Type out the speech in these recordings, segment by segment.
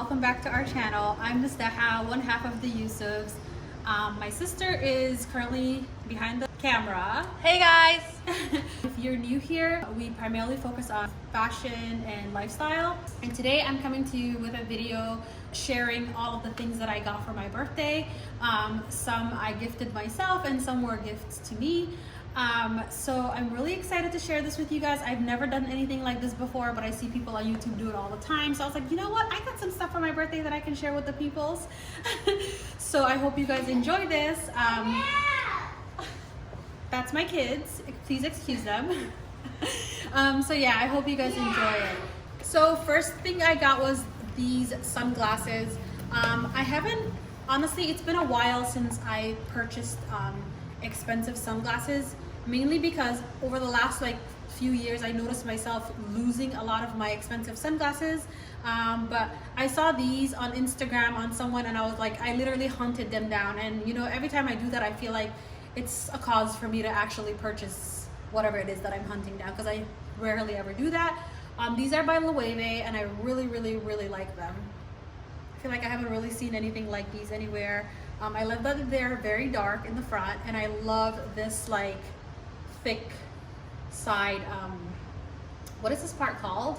welcome back to our channel. I'm Mustaha, one half of the Yusufs. My sister is currently behind the camera. Hey guys! If you're new here, we primarily focus on fashion and lifestyle. And today I'm coming to you with a video sharing all of the things that I got for my birthday. Some I gifted myself and some were gifts to me. So I'm really excited to share this with you guys. I've never done anything like this before, but I see people on YouTube do it all the time. So I was like, you know what? I got some stuff for my birthday that I can share with the peoples. So I hope you guys enjoy this. That's my kids. Please excuse them. So yeah, I hope you guys enjoy it. So first thing I got was these sunglasses. I haven't, honestly, it's been a while since I purchased expensive sunglasses, mainly because over the last few years I noticed myself losing a lot of my expensive sunglasses. But I saw these on Instagram on someone and I was like, I literally hunted them down, and you know, every time I do that I feel like it's a cause for me to actually purchase whatever it is that I'm hunting down, because I rarely ever do that. These are by LOEWE and I really like them. I feel like I haven't really seen anything like these anywhere. I love that they're very dark in the front, and I love this thick side, what is this part called?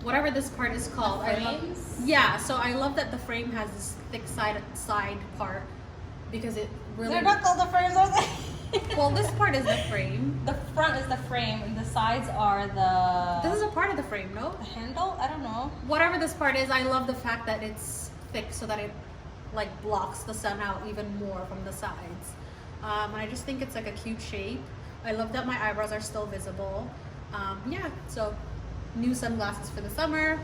Whatever this part is called. Yeah, so I love that the frame has this thick side part, because it really... They're not called the frames, are they? Well, this part is the frame. The front is the frame and the sides are the... This is a part of the frame, no? The handle? I don't know. Whatever this part is, I love the fact that it's thick so that it blocks the sun out even more from the sides. And I just think it's a cute shape. I love that my eyebrows are still visible. Yeah, so new sunglasses for the summer.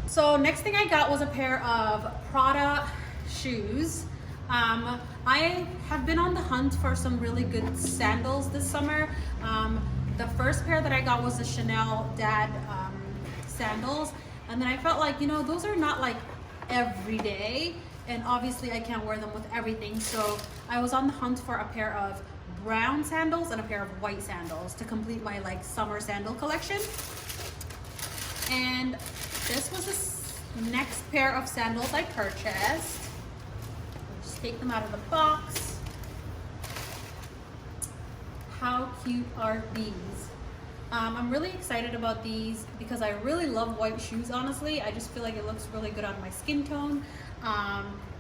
So next thing I got was a pair of PRADA shoes. I have been on the hunt for some really good sandals this summer. The first pair that I got was the Chanel Dad sandals, and then I felt like, you know, those are not every day, and obviously I can't wear them with everything, so I was on the hunt for a pair of brown sandals and a pair of white sandals to complete my summer sandal collection. And this was the next pair of sandals I purchased. Just take them out of the box. How cute are these? I'm really excited about these because I really love white shoes, honestly. I just feel like it looks really good on my skin tone.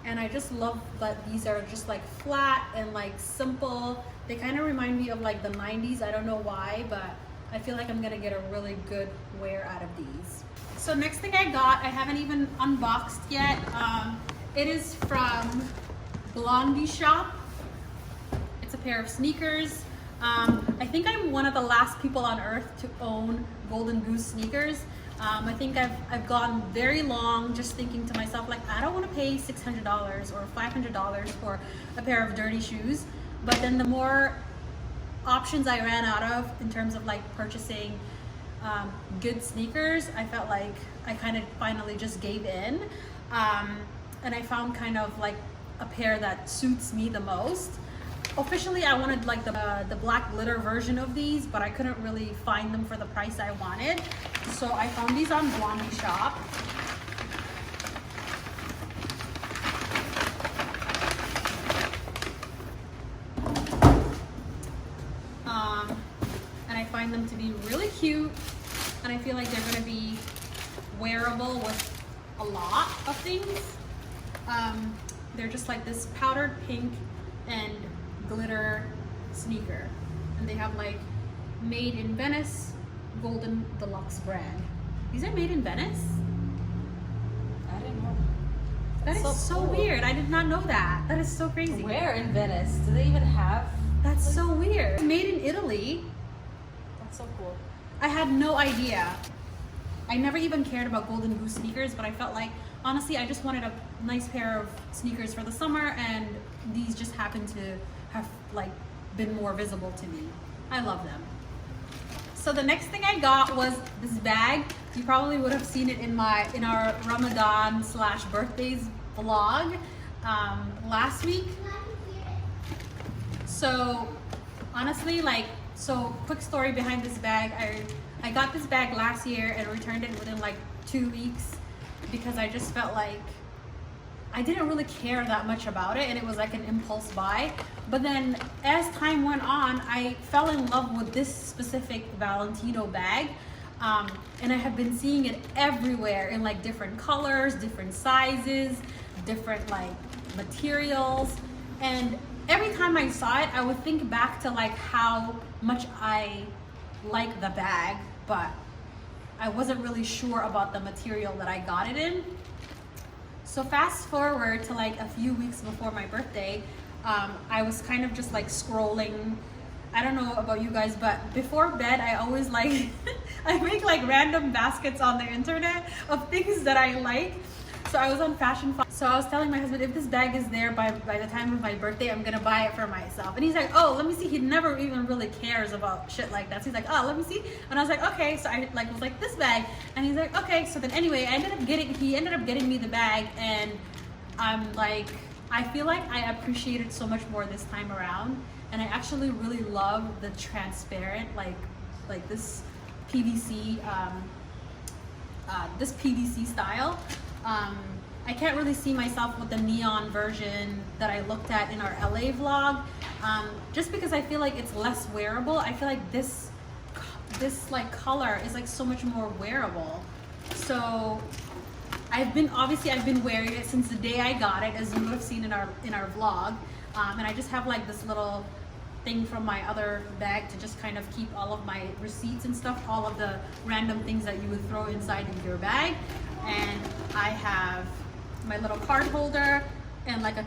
And I just love that these are just flat and simple. They kind of remind me of the 90s. I don't know why, but I feel like I'm gonna get a really good wear out of these. So next thing I got, I haven't even unboxed yet. It is from Blondie Shop. It's a pair of sneakers. I think I'm one of the last people on earth to own Golden Goose sneakers. I think I've gone very long just thinking to myself, I don't want to pay $600 or $500 for a pair of dirty shoes. But then the more options I ran out of in terms of purchasing good sneakers, I felt like I kind of finally just gave in. And I found kind of a pair that suits me the most. Officially, I wanted the black glitter version of these, but I couldn't really find them for the price I wanted. So I found these on Blondie Shop. And I find them to be really cute, and I feel like they're gonna be wearable with a lot of things. They're just this powdered pink and glitter sneaker, and they have made in Venice Golden Deluxe brand. These are made in Venice? I didn't know. That is so cool. weird. I did not know that. That is so crazy. Where in Venice? Do they even have? That's so weird. Made in Italy. That's so cool. I had no idea. I never even cared about Golden Goose sneakers, but I felt honestly, I just wanted a nice pair of sneakers for the summer, and these just happen to have been more visible to me. I love them. So the next thing I got was this bag. You probably would have seen it in our Ramadan / birthdays vlog last week. So honestly, so quick story behind this bag. I got this bag last year and returned it within 2 weeks. because I just felt like I didn't really care that much about it, and it was like an impulse buy. But then as time went on, I fell in love with this specific Valentino bag. And I have been seeing it everywhere in like different colors, different sizes, different like materials. And every time I saw it, I would think back to like how much I like the bag, but I wasn't really sure about the material that I got it in. So fast forward to like a few weeks before my birthday, I was kind of just like scrolling. I don't know about you guys, but before bed, I always like, I make like random baskets on the internet of things that I like. So I was on Fashion Files. So I was telling my husband, if this bag is there by the time of my birthday, I'm gonna buy it for myself. And he's like, oh, let me see. He never even really cares about shit like that. So he's like, oh, let me see. And I was like, okay. So I like was like, this bag. And he's like, okay. So then anyway, he ended up getting me the bag, and I'm like, I feel like I appreciate it so much more this time around. And I actually really love the transparent, like this PVC, this PVC style. I can't really see myself with the neon version that I looked at in our LA vlog, just because I feel like it's less wearable. I feel like this like color is like so much more wearable. So I've been wearing it since the day I got it, as you would have seen in our vlog. And I just have like this little thing from my other bag to just kind of keep all of my receipts and stuff, all of the random things that you would throw inside of your bag. And I have my little card holder and like a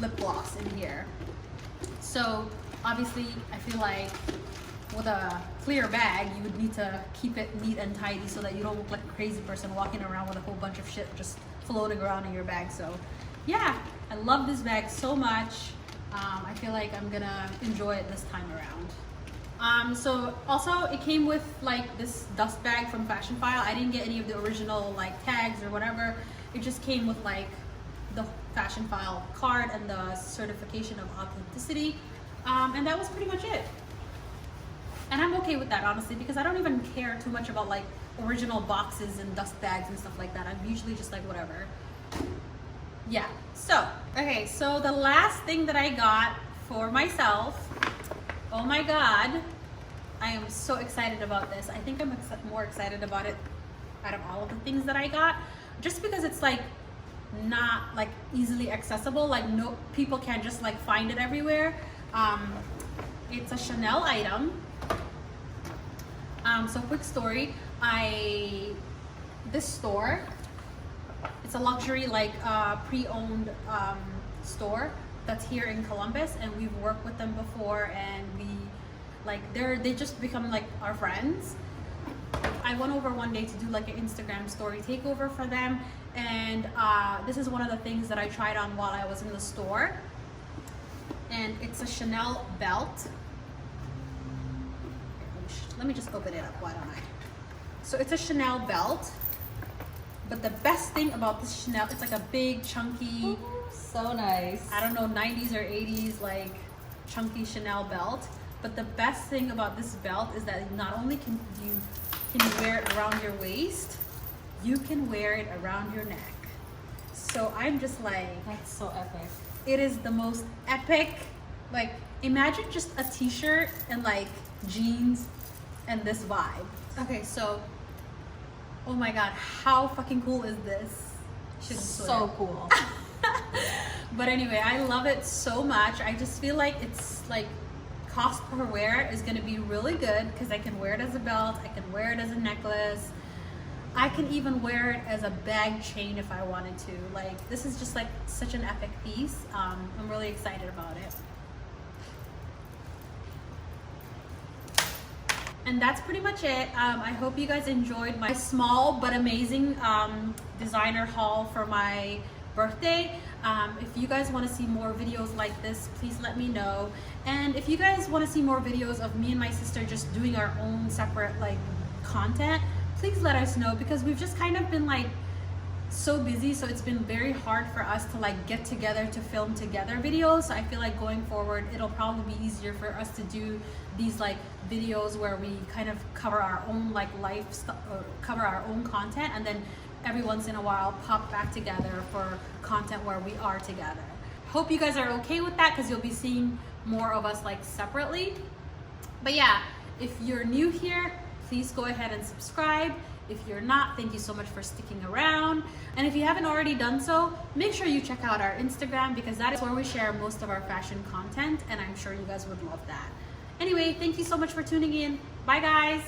lip gloss in here. So obviously I feel like with a clear bag, you would need to keep it neat and tidy so that you don't look like a crazy person walking around with a whole bunch of shit just floating around in your bag. So yeah, I love this bag so much. I feel like I'm gonna enjoy it this time around. So also it came with like this dust bag from Fashion File. I didn't get any of the original like tags or whatever. It just came with like the Fashion File card and the certification of authenticity. And that was pretty much it. And I'm okay with that, honestly, because I don't even care too much about like original boxes and dust bags and stuff like that. I'm usually just like whatever. Yeah, so, okay, so the last thing that I got for myself, oh my God, I am so excited about this. I think I'm more excited about it out of all of the things that I got, just because it's like not like easily accessible, like no people can't just like find it everywhere. It's a Chanel item. So quick story, this store, it's a luxury like pre-owned store that's here in Columbus, and we've worked with them before, and we like they just become like our friends. I went over one day to do like an Instagram story takeover for them, and this is one of the things that I tried on while I was in the store, and it's a Chanel belt. Let me just open it up, why don't I? So it's a Chanel belt. But the best thing about this Chanel, it's like a big, chunky, Ooh, so nice. I don't know, 90s or 80s, like chunky Chanel belt. But the best thing about this belt is that not only can you wear it around your waist, you can wear it around your neck. So I'm just like, That's so epic. it is the most epic. Like, imagine just a t-shirt and like jeans and this vibe. Okay, so oh my God, how fucking cool is this? So cool. But anyway, I love it so much. I just feel like it's like cost per wear is gonna be really good because I can wear it as a belt, I can wear it as a necklace, I can even wear it as a bag chain if I wanted to. Like, this is just like such an epic piece. I'm really excited about it. And that's pretty much it. I hope you guys enjoyed my small but amazing designer haul for my birthday. If you guys want to see more videos like this, please let me know. And if you guys want to see more videos of me and my sister just doing our own separate like content, please let us know, because we've just kind of been like so busy, so it's been very hard for us to like get together to film together videos. So I feel like going forward it'll probably be easier for us to do these like videos where we kind of cover our own like cover our own content, and then every once in a while pop back together for content where we are together. Hope you guys are okay with that because you'll be seeing more of us like separately. But yeah, if you're new here, please go ahead and subscribe. If you're not, thank you so much for sticking around. And if you haven't already done so, make sure you check out our Instagram because that is where we share most of our fashion content, and I'm sure you guys would love that. Anyway, thank you so much for tuning in. Bye guys.